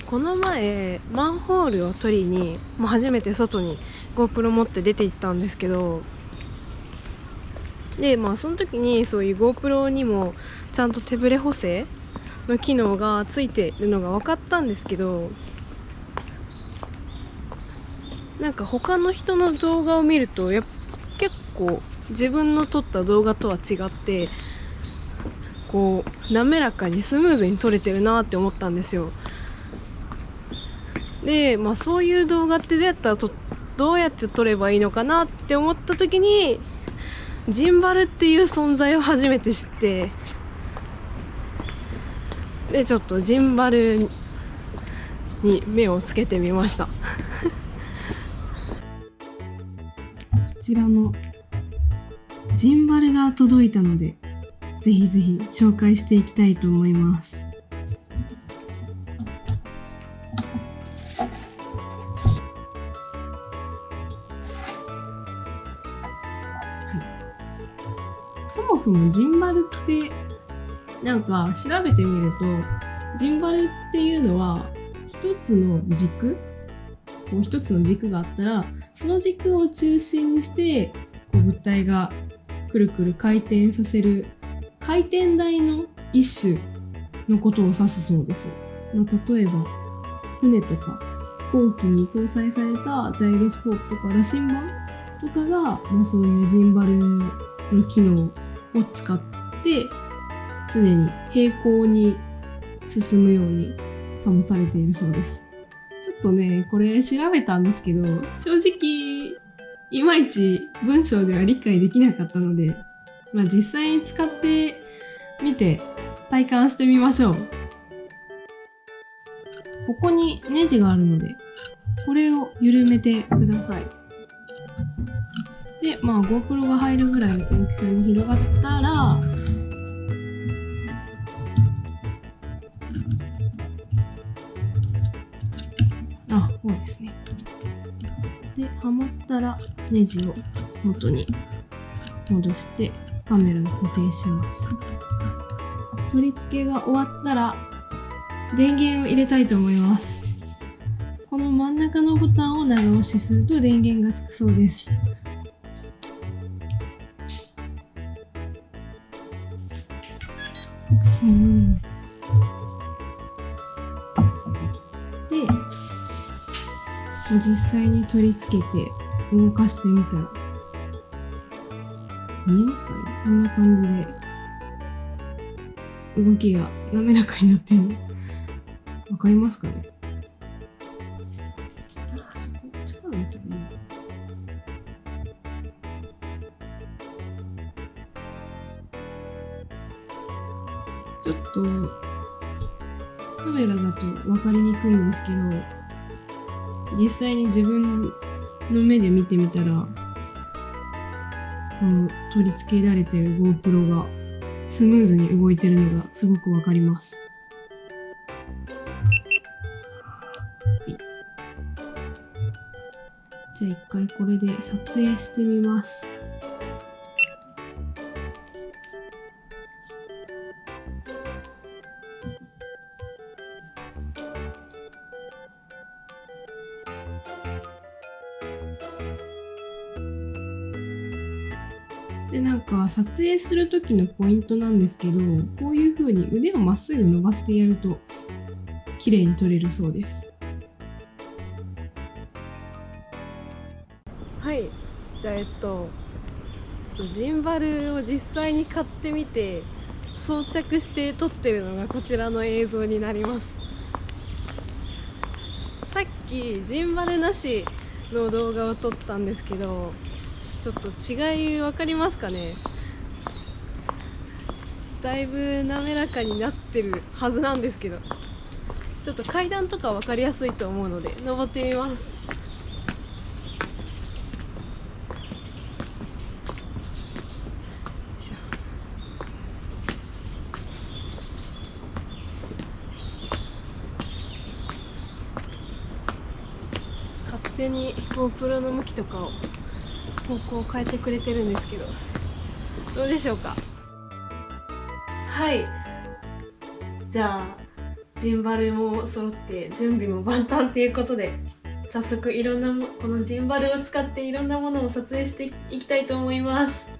この前マンホールを取りに、初めて外に GoPro 持って出て行ったんですけど、でその時にそういう GoPro にもちゃんと手ブレ補正の機能がついてるのが分かったんですけど、なんか他の人の動画を見ると結構自分の撮った動画とは違ってこう滑らかにスムーズに撮れてるなって思ったんですよ。でそういう動画ってどうやって撮ればいいのかなって思った時にジンバルっていう存在を初めて知って、でちょっとジンバルに目をつけてみましたこちらのジンバルが届いたので、ぜひぜひ紹介していきたいと思います。そもそもジンバルってなんか調べてみると、ジンバルっていうのは一つの軸があったら、その軸を中心にして物体がくるくる回転させる回転台の一種のことを指すそうです。例えば船とか飛行機に搭載されたジャイロスコープとか羅針盤とかが、そういうジンバルの機能を使って常に平行に進むように保たれているそうです。ちょっとね、これ調べたんですけど、正直いまいち文章では理解できなかったので、実際に使ってみて体感してみましょう。ここにネジがあるので、これを緩めてください。で、GoPro が入るぐらいの大きさに広がったら、こうですね。で、はまったらネジを元に戻してカメラに固定します。取り付けが終わったら電源を入れたいと思います。この真ん中のボタンを長押しすると電源がつくそうです。で、実際に取り付けて動かしてみたら、見えますかね？こんな感じで動きが滑らかになってるのわかりますかね？力抜いたらいいの？ちょっとカメラだと分かりにくいんですけど、実際に自分の目で見てみたら、この取り付けられている GoPro がスムーズに動いてるのがすごく分かります。じゃあ一回これで撮影してみます。で、撮影する時のポイントなんですけど、こういう風に腕をまっすぐ伸ばしてやると綺麗に撮れるそうです。はい、じゃあちょっとジンバルを実際に買ってみて装着して撮ってるのがこちらの映像になります。さっきジンバルなしの動画を撮ったんですけど、ちょっと違い分かりますかね？だいぶ滑らかになってるはずなんですけど、ちょっと階段とか分かりやすいと思うので登ってみます。勝手に GoPro の向きとかを方向を変えてくれてるんですけど、どうでしょうか？はい、じゃあジンバルも揃って準備も万端ということで、早速このジンバルを使っていろんなものを撮影していきたいと思います。